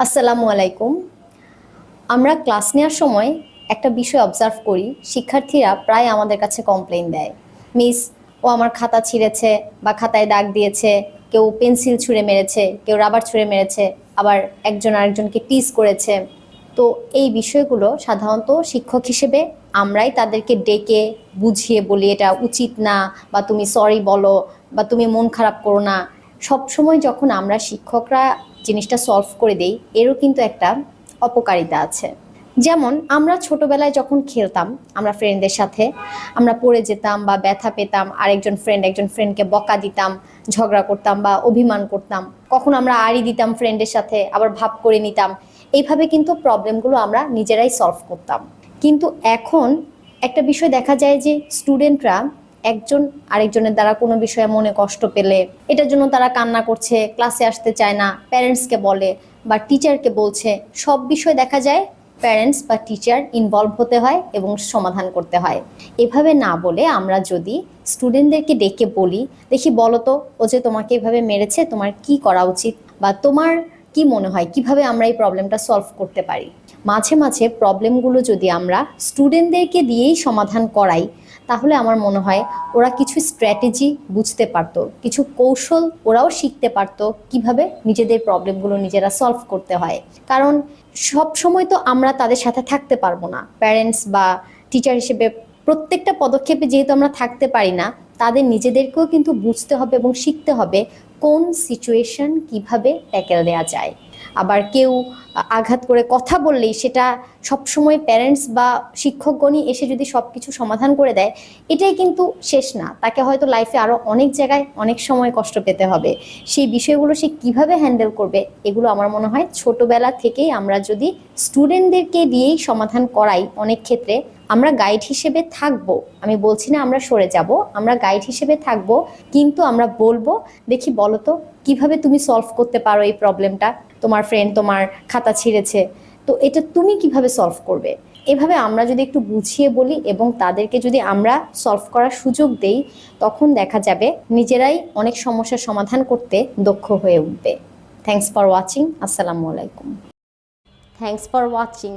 আসসালামু আলাইকুম। আমরা ক্লাস নেওয়ার সময় একটা বিষয় অবজার্ভ করি, শিক্ষার্থীরা প্রায় আমাদের কাছে কমপ্লেইন দেয়, মিস ও আমার খাতা ছিঁড়েছে বা খাতায় দাগ দিয়েছে, কেউ পেন্সিল ছুঁড়ে মেরেছে, কেউ রাবার ছুঁড়ে মেরেছে, আবার একজন আরেকজনকে টিজ করেছে। তো এই বিষয়গুলো সাধারণত শিক্ষক হিসেবে আমরাই তাদেরকে ডেকে বুঝিয়ে বলি এটা উচিত না, বা তুমি সরি বলো, বা তুমি মন খারাপ করো না। সব সময় যখন আমরা শিক্ষকরা জিনিসটা সলভ করে দেই, এরও কিন্তু একটা অপকারিতা আছে। যেমন আমরা ছোটবেলায় যখন খেলতাম, আমরা ফ্রেন্ডদের সাথে আমরা পড়ে যেতাম বা ব্যথা পেতাম, আরেকজন একজন ফ্রেন্ডকে বকা দিতাম, ঝগড়া করতাম বা অভিমান করতাম, কখন আমরা আড়ি দিতাম ফ্রেন্ডের সাথে, আবার ভাব করে নিতাম। এইভাবে কিন্তু প্রবলেমগুলো আমরা নিজেরাই সলভ করতাম। কিন্তু এখন একটা বিষয় দেখা যায় যে স্টুডেন্টরা একজন আরেকজনের দ্বারা কোনো বিষয়ে মনে কষ্ট পেলে এটার জন্য তারা কান্না করছে, ক্লাসে আসতে চায় না, প্যারেন্টসকে বলে বা টিচারকে বলছে। সব বিষয় দেখা যায় প্যারেন্টস বা টিচার ইনভলভ হতে হয় এবং সমাধান করতে হয়। এভাবে না বলে আমরা যদি স্টুডেন্টদেরকে ডেকে বলি, দেখি বলো তো, ও যে তোমাকে এভাবে মেরেছে, তোমার কি করা উচিত, বা তোমার কি মনে হয় কিভাবে আমরা এই প্রবলেমটা সলভ করতে পারি। মাঝে মাঝে প্রবলেমগুলো যদি আমরা স্টুডেন্টদেরকে দিয়েই সমাধান করাই, তাহলে আমার মনে হয় ওরা কিছু স্ট্র্যাটেজি বুঝতে পারতো, কিছু কৌশল ওরাও শিখতে পারতো কিভাবে নিজেদের প্রবলেমগুলো নিজেরা সলভ করতে হয়। কারণ সব সময় তো আমরা তাদের সাথে থাকতে পারবো না, প্যারেন্টস বা টিচার হিসেবে প্রত্যেকটা পদক্ষেপে যেহেতু আমরা থাকতে পারি না, তাদের নিজেদেরকেও কিন্তু বুঝতে হবে এবং শিখতে হবে কোন সিচুয়েশন কিভাবে ট্যাকেল দেওয়া যায়। আবার কেউ আঘাত করে কথা বললেই সেটা সবসময় প্যারেন্টস বা শিক্ষকগণই এসে যদি সব কিছু সমাধান করে দেয়, এটাই কিন্তু শেষ না। তাকে হয়তো লাইফে আরও অনেক জায়গায় অনেক সময় কষ্ট পেতে হবে। সেই বিষয়গুলো সে কিভাবে হ্যান্ডেল করবে, এগুলো আমার মনে হয় ছোটবেলা থেকেই আমরা যদি স্টুডেন্টদেরকে দিয়েই সমাধান করাই, অনেক ক্ষেত্রে আমরা গাইড হিসেবে থাকবো। আমি বলছি না আমরা সরে যাব, আমরা গাইড হিসেবে থাকবো, কিন্তু আমরা বলবো, দেখি বলো তো কিভাবে তুমি সলভ করতে পারো এই প্রবলেমটা। তোমার ফ্রেন্ড তোমার খাতা ছিঁড়েছে, তো এটা তুমি কিভাবে সলভ করবে। এভাবে আমরা যদি একটু বুঝিয়ে বলি এবং তাদেরকে যদি আমরা সলভ করার সুযোগ দেই, তখন দেখা যাবে নিজেরাই অনেক সমস্যার সমাধান করতে দক্ষ হয়ে উঠবে। Thanks for watching. আসসালামু আলাইকুম। Thanks for watching.